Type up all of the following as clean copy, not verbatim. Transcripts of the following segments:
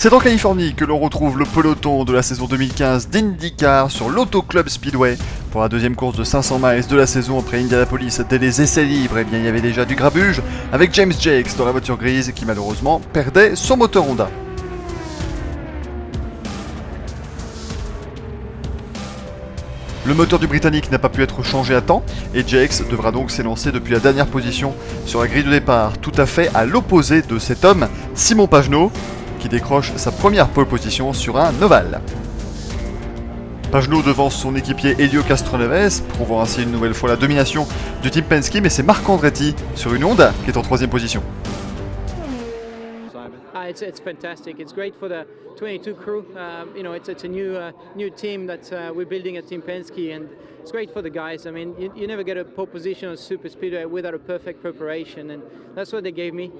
C'est en Californie que l'on retrouve le peloton de la saison 2015 d'IndyCar sur l'Auto Club Speedway. Pour la deuxième course de 500 miles de la saison après Indianapolis, dès les essais libres, il y avait déjà du grabuge avec James Jakes dans la voiture grise qui malheureusement perdait son moteur Honda. Le moteur du Britannique n'a pas pu être changé à temps et Jakes devra donc s'élancer depuis la dernière position sur la grille de départ, tout à fait à l'opposé de cet homme, Simon Pagenaud, qui décroche sa première pole position sur un ovale. Pagenaud devance son équipier Helio Castroneves, prouvant ainsi une nouvelle fois la domination du team Penske, mais c'est Marc Andretti sur une Honda qui est en troisième position. It's fantastic. It's great for the 22 crew. It's a new team that we're building at Team Penske, and it's great for the guys. I mean, you never get a pole position on Super Speedway without a perfect preparation, and that's what they gave me.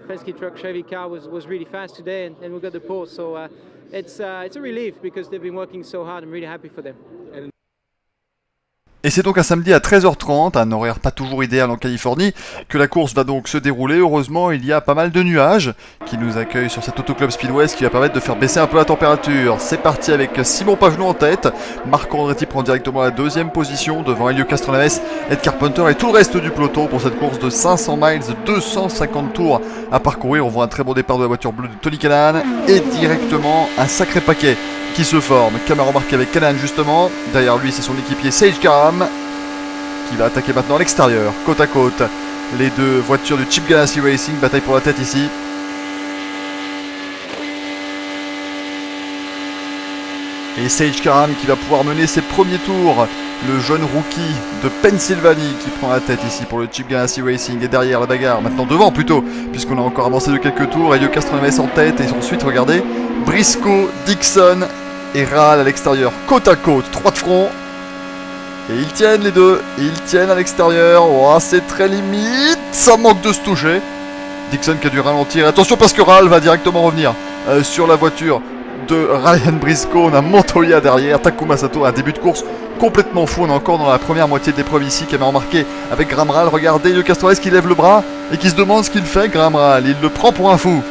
Penske truck Chevy car was really fast today, and we got the pole. So it's a relief because they've been working so hard. I'm really happy for them. Et c'est donc un samedi à 13h30, un horaire pas toujours idéal en Californie, que la course va donc se dérouler. Heureusement, il y a pas mal de nuages qui nous accueillent sur cet Auto Club Speedway, ce qui va permettre de faire baisser un peu la température. C'est parti avec Simon Pagenaud en tête. Marc Andretti prend directement la deuxième position devant Helio Castroneves, Ed Carpenter et tout le reste du peloton pour cette course de 500 miles, 250 tours à parcourir. On voit un très bon départ de la voiture bleue de Tony Kanaan et directement un sacré paquet qui se forme. Caméra embarquée avec Kanaan justement. Derrière lui, c'est son équipier Sage Graham qui va attaquer maintenant à l'extérieur, côte à côte. Les deux voitures du Chip Ganassi Racing, bataille pour la tête ici. Et Sage Graham qui va pouvoir mener ses premiers tours. Le jeune rookie de Pennsylvanie qui prend la tête ici pour le Chip Ganassi Racing. Et derrière la bagarre, maintenant devant plutôt, puisqu'on a encore avancé de quelques tours. Helio Castroneves en tête et ensuite, regardez, Briscoe, Dixon et Rahal à l'extérieur, côte à côte, 3 de front. Et ils tiennent les deux, ils tiennent à l'extérieur. Oh, c'est très limite, ça manque de se toucher. Dixon qui a dû ralentir. Attention parce que Rahal va directement revenir sur la voiture de Ryan Briscoe. On a Montoya derrière, Takuma Sato, un début de course complètement fou. On est encore dans la première moitié de l'épreuve ici, qui a remarqué avec Graham Rahal. Regardez le Castroneves qui lève le bras et qui se demande ce qu'il fait. Graham Rahal, il le prend pour un fou.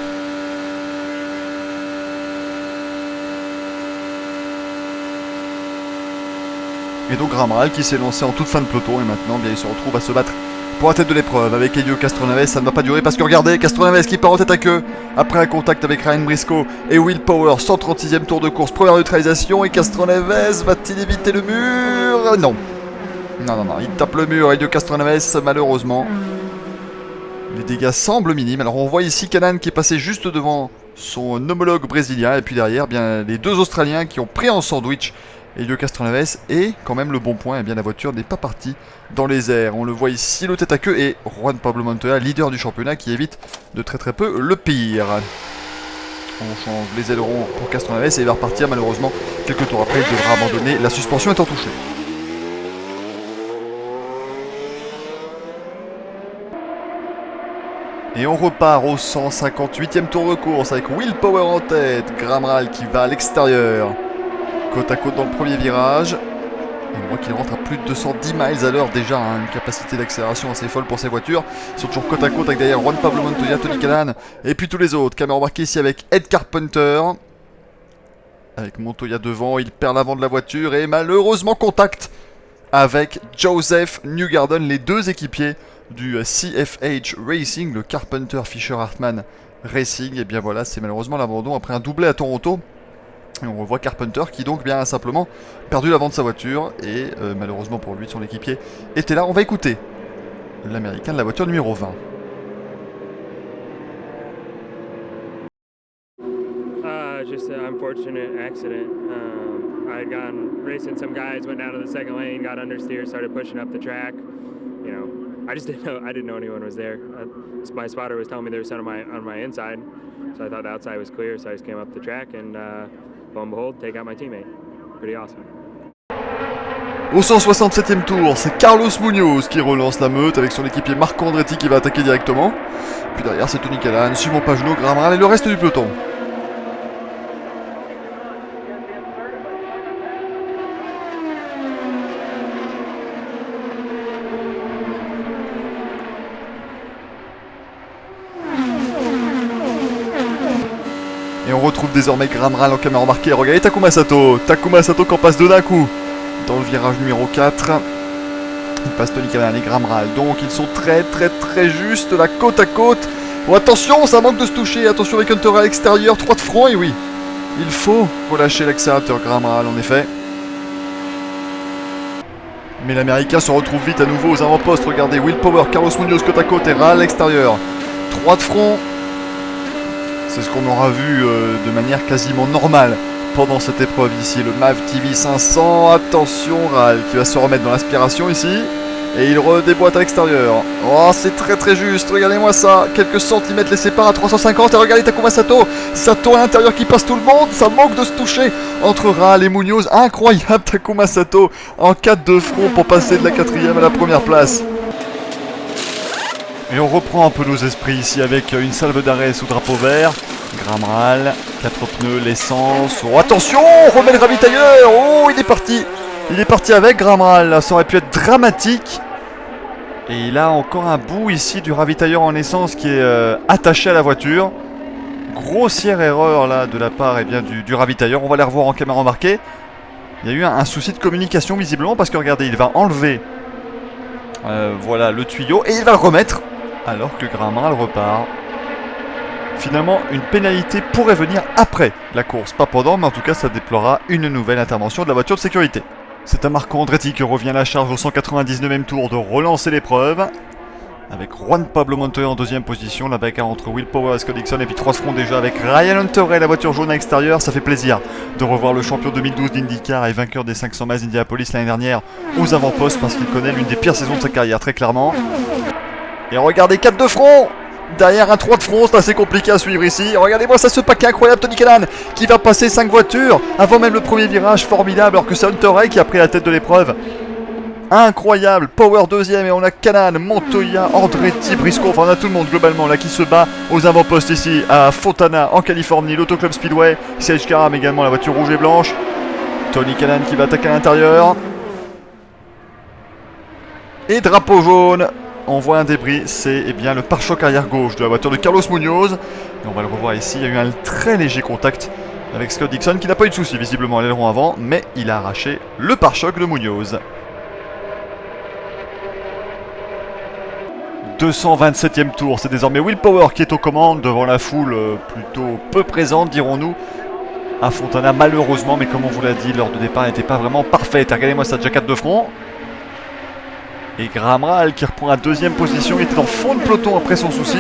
Et donc Graham Rahal qui s'est lancé en toute fin de peloton et maintenant bien, il se retrouve à se battre pour la tête de l'épreuve avec Helio Castroneves. Ça ne va pas durer parce que regardez, Castroneves qui part en tête à queue après un contact avec Ryan Briscoe et Will Power, 136e tour de course, première neutralisation. Et Castroneves va-t-il éviter le mur? Non, il tape le mur. Helio Castroneves, malheureusement, les dégâts semblent minimes. Alors on voit ici Kanaan qui est passé juste devant son homologue brésilien et puis derrière bien les deux Australiens qui ont pris en sandwich Helio Castroneves. Et quand même le bon point, eh bien la voiture n'est pas partie dans les airs. On le voit ici, le tête à queue, et Juan Pablo Montoya, leader du championnat, qui évite de très peu le pire. On change les ailerons pour Castroneves et il va repartir malheureusement. Quelques tours après, il devra abandonner, la suspension étant touchée. Et on repart au 158e tour de course avec Will Power en tête, Graham Rahal qui va à l'extérieur. Côte à côte dans le premier virage. Et on voit qu'il rentre à plus de 210 miles à l'heure déjà, hein, une capacité d'accélération assez folle pour ces voitures. Ils sont toujours côte à côte avec derrière Juan Pablo Montoya, Tony Kanaan et puis tous les autres. Caméra embarquée ici avec Ed Carpenter. Avec Montoya devant, il perd l'avant de la voiture et malheureusement contact avec Joseph Newgarden, les deux équipiers du CFH Racing, le Carpenter Fisher Hartman Racing. Et bien voilà, c'est malheureusement l'abandon après un doublé à Toronto. Et on revoit Carpenter qui donc bien simplement perdu l'avant de sa voiture et malheureusement pour lui, son équipier était là. On va écouter l'américain de la voiture numéro 20. Just an unfortunate accident. I had gone racing some guys, went down to the second lane, got understeer, started pushing up the track. You know, I didn't know anyone was there. My spotter was telling me there was someone on my inside, so I thought the outside was clear, so I just came up the track and lo and behold, take out my teammate. Pretty awesome. Au 167e tour, c'est Carlos Munoz qui relance la meute avec son équipier Marco Andretti qui va attaquer directement. Puis derrière, c'est Tony Kanaan, Simon Pagenaud, Graham Rahal et le reste du peloton. retrouve désormais Graham Rahal en caméra embarquée. Regardez Takuma Sato. Takuma Sato qui en passe deux d'un coup. Dans le virage numéro 4. Il passe Tony Kanaan et Graham Rahal. Donc ils sont très justes là, côte à côte. Oh, attention, ça manque de se toucher. Attention avec Hunter à l'extérieur. 3 de front, et oui. Il faut relâcher l'accélérateur Graham Rahal en effet. Mais l'Américain se retrouve vite à nouveau aux avant-postes. Regardez, Will Power, Carlos Munoz côte à côte et Rahal à l'extérieur. 3 de front. C'est ce qu'on aura vu de manière quasiment normale pendant cette épreuve ici. Le MAV TV 500. Attention, Rahal qui va se remettre dans l'aspiration ici. Et il redéboîte à l'extérieur. Oh, c'est très juste. Regardez-moi ça. Quelques centimètres les séparent à 350. Et regardez Takuma Sato. Sato à l'intérieur qui passe tout le monde. Ça manque de se toucher entre Rahal et Munoz. Incroyable Takuma Sato en 4 de front pour passer de la 4e à la première place. Et on reprend un peu nos esprits ici avec une salve d'arrêt sous drapeau vert. Graham Rahal, 4 pneus, l'essence. Oh, attention, on remet le ravitailleur. Oh, il est parti. Il est parti avec Graham Rahal. Ça aurait pu être dramatique. Et il a encore un bout ici du ravitailleur en essence qui est attaché à la voiture. Grossière erreur là de la part du ravitailleur. On va les revoir en caméra embarquée. Il y a eu un souci de communication visiblement parce que regardez, il va enlever voilà le tuyau et il va le remettre alors que Graham Rahal repart. Finalement, une pénalité pourrait venir après la course, pas pendant, mais en tout cas ça déploiera une nouvelle intervention de la voiture de sécurité. C'est à Marco Andretti qui revient à la charge au 199e tour de relancer l'épreuve. Avec Juan Pablo Montoya en deuxième position, la bagarre entre Will Power et Scott Dixon et puis 3 fronts déjà avec Ryan Hunter et la voiture jaune à l'extérieur. Ça fait plaisir de revoir le champion 2012 d'IndyCar et vainqueur des 500 miles d'Indianapolis l'année dernière aux avant-postes parce qu'il connaît l'une des pires saisons de sa carrière, très clairement. Et regardez, 4 de front. Derrière un 3 de front, c'est assez compliqué à suivre ici. Regardez-moi ça, ce paquet incroyable, Tony Kanaan qui va passer 5 voitures avant même le premier virage, formidable, alors que c'est Hunter Ray qui a pris la tête de l'épreuve. Incroyable, Power deuxième et on a Kanaan, Montoya, Andretti, Briscoe, enfin on a tout le monde globalement là qui se bat aux avant-postes ici à Fontana en Californie, l'Auto Club Speedway, CH Karam également la voiture rouge et blanche. Tony Kanaan qui va attaquer à l'intérieur. Et drapeau jaune. On voit un débris, c'est bien le pare-choc arrière gauche de la voiture de Carlos Munoz. Et on va le revoir ici, il y a eu un très léger contact avec Scott Dixon qui n'a pas eu de soucis visiblement à l'aileron avant, mais il a arraché le pare-choc de Munoz. 227e tour, c'est désormais Will Power qui est aux commandes devant la foule plutôt peu présente dirons-nous. À Fontana malheureusement, mais comme on vous l'a dit, l'heure de départ n'était pas vraiment parfaite. Regardez-moi ça, déjà 4 de front. Et Graham Rahal qui reprend la deuxième position, il était dans le fond de peloton après son souci.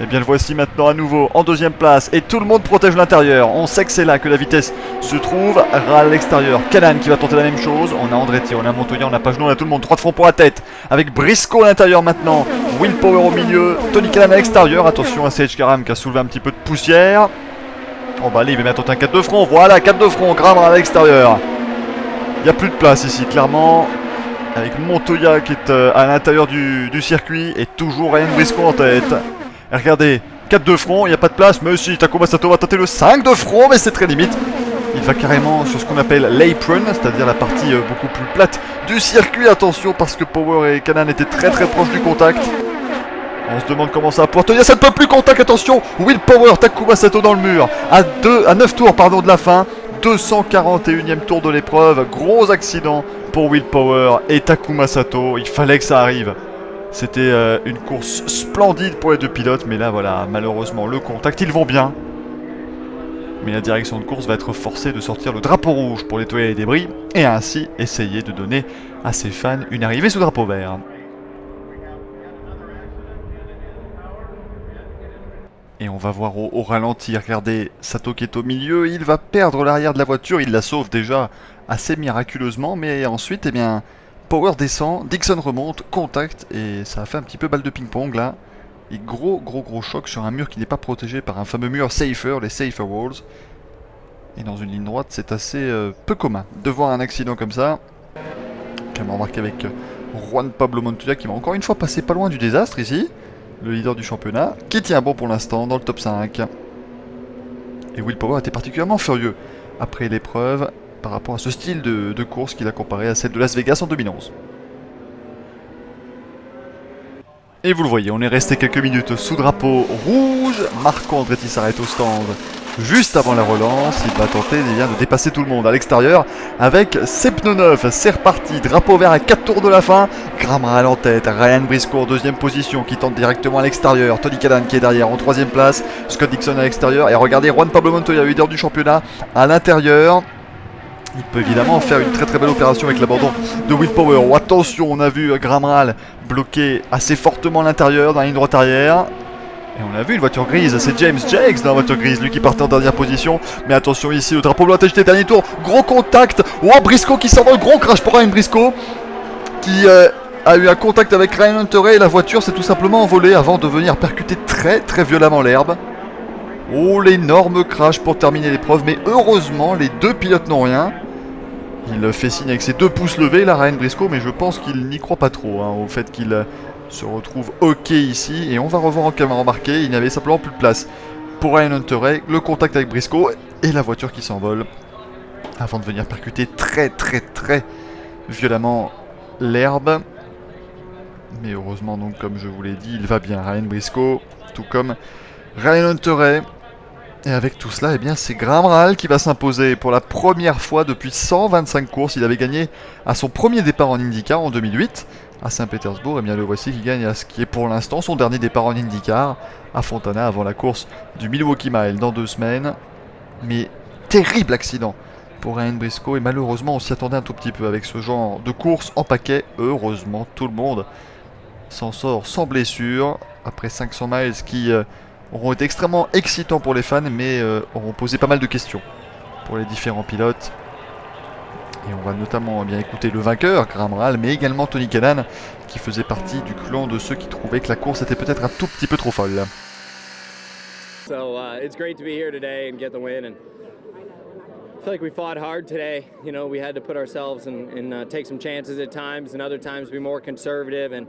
Et bien le voici maintenant à nouveau en deuxième place et tout le monde protège l'intérieur. On sait que c'est là que la vitesse se trouve. Rahal à l'extérieur, Kanaan qui va tenter la même chose. On a Andretti, on a Montoya, on a Pagenaud, on a tout le monde. 3 de front pour la tête avec Briscoe à l'intérieur maintenant. Will Power au milieu, Tony Kanaan à l'extérieur. Attention à CH Karam qui a soulevé un petit peu de poussière. Oh bah allez, il va bien tenter un 4 de front. Voilà, 4 de front, Graham Rahal à l'extérieur. Il n'y a plus de place ici clairement. Avec Montoya qui est à l'intérieur du circuit et toujours Ryan Briscoe en tête. Et regardez, 4 de front, il n'y a pas de place, mais si, Takuma Sato va tenter le 5 de front, mais c'est très limite. Il va carrément sur ce qu'on appelle l'apron, c'est-à-dire la partie beaucoup plus plate du circuit. Attention parce que Power et Kanaan étaient très proches du contact. On se demande comment ça va pouvoir tenir, ça ne peut plus contact, attention. Will Power, Takuma Sato dans le mur, à 9 tours de la fin. 241e tour de l'épreuve, gros accident pour Will Power et Takuma Sato, il fallait que ça arrive. C'était une course splendide pour les deux pilotes, mais là voilà, malheureusement le contact, ils vont bien. Mais la direction de course va être forcée de sortir le drapeau rouge pour nettoyer les débris et ainsi essayer de donner à ses fans une arrivée sous drapeau vert. Et on va voir au ralenti, regardez, Sato qui est au milieu, il va perdre l'arrière de la voiture, il la sauve déjà assez miraculeusement, mais ensuite, eh bien, Power descend, Dixon remonte, contact, et ça a fait un petit peu balle de ping-pong là. Et gros choc sur un mur qui n'est pas protégé par un fameux mur Safer, les Safer Walls. Et dans une ligne droite, c'est assez peu commun de voir un accident comme ça. Caméra embarquée avec Juan Pablo Montoya qui va encore une fois passer pas loin du désastre ici. Le leader du championnat, qui tient bon pour l'instant dans le top 5. Et Will Power était particulièrement furieux après l'épreuve par rapport à ce style de course qu'il a comparé à celle de Las Vegas en 2011. Et vous le voyez, on est resté quelques minutes sous drapeau rouge. Marco Andretti s'arrête au stand juste avant la relance. Il va tenter de dépasser tout le monde à l'extérieur avec ses pneus neufs. C'est reparti, drapeau vert à 4 tours de la fin. Graham Rahal en tête, Ryan Briscoe en deuxième position qui tente directement à l'extérieur. Tony Kanaan qui est derrière en troisième place. Scott Dixon à l'extérieur. Et regardez Juan Pablo Montoya, leader du championnat, à l'intérieur. Il peut évidemment faire une très très belle opération avec l'abandon de Will Power. Oh, attention, on a vu Graham Rahal bloquer assez fortement à l'intérieur dans la ligne droite arrière. Et on a vu une voiture grise, c'est James Jakes dans la voiture grise, lui qui partait en dernière position. Mais attention ici, le drapeau blanc attaché dernier tour, gros contact. Oh, Briscoe qui s'envole, gros crash pour Ryan Briscoe qui a eu un contact avec Ryan Hunter-Reay et la voiture s'est tout simplement envolée avant de venir percuter très très violemment l'herbe. Oh, l'énorme crash pour terminer l'épreuve, mais heureusement les deux pilotes n'ont rien. Il fait signe avec ses 2 pouces levés là, Ryan Briscoe, mais je pense qu'il n'y croit pas trop au fait qu'il se retrouve ok ici. Et on va revoir en caméra embarquée, il n'y avait simplement plus de place pour Ryan Hunter-Reay, le contact avec Briscoe et la voiture qui s'envole avant de venir percuter très très très violemment l'herbe. Mais heureusement donc, comme je vous l'ai dit, il va bien Ryan Briscoe, tout comme Ryan Hunter-Reay. Et avec tout cela, eh bien, c'est Graham Rahal qui va s'imposer pour la première fois depuis 125 courses. Il avait gagné à son premier départ en IndyCar en 2008 à Saint-Pétersbourg. Et bien le voici qui gagne à ce qui est pour l'instant son dernier départ en IndyCar à Fontana avant la course du Milwaukee Mile dans 2 semaines. Mais terrible accident pour Ryan Briscoe et malheureusement on s'y attendait un tout petit peu avec ce genre de course en paquet. Heureusement tout le monde s'en sort sans blessure après 500 miles qui auront été extrêmement excitants pour les fans, mais auront posé pas mal de questions pour les différents pilotes. Et on va notamment bien écouter le vainqueur, Graham Rahal, mais également Tony Kanaan, qui faisait partie du clan de ceux qui trouvaient que la course était peut-être un tout petit peu trop folle. So it's great to be here today and get the win. And I feel like we fought hard today. You know, we had to put ourselves and take some chances at times, and other times be more conservative and,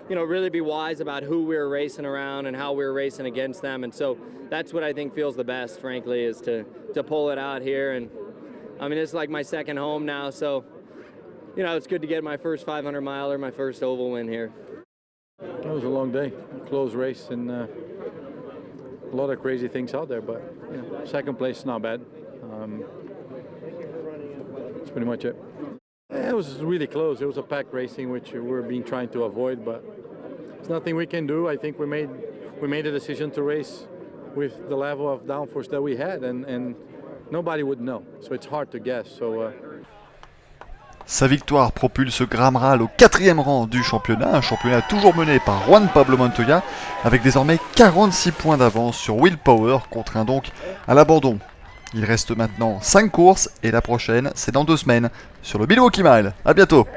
you know, really be wise about who we were racing around and how we were racing against them. And so that's what I think feels the best, frankly, is to pull it out here. And I mean, it's like my second home now, so, you know, it's good to get my first 500 miler, my first oval win here. It was a long day, close race, and a lot of crazy things out there, but you know, second place is not bad. That's pretty much it. It was really close. It was a pack racing, which we're been trying to avoid, but there's nothing we can do. I think we made a decision to race with the level of downforce that we had, and nobody would know. So it's hard to guess. So. Sa victoire propulse Graham Rahal au 4e rang du championnat, un championnat toujours mené par Juan Pablo Montoya, avec désormais 46 points d'avance sur Will Power, contraint donc à l'abandon. Il reste maintenant 5 courses et la prochaine c'est dans 2 semaines sur le Milwaukee Mile. A bientôt.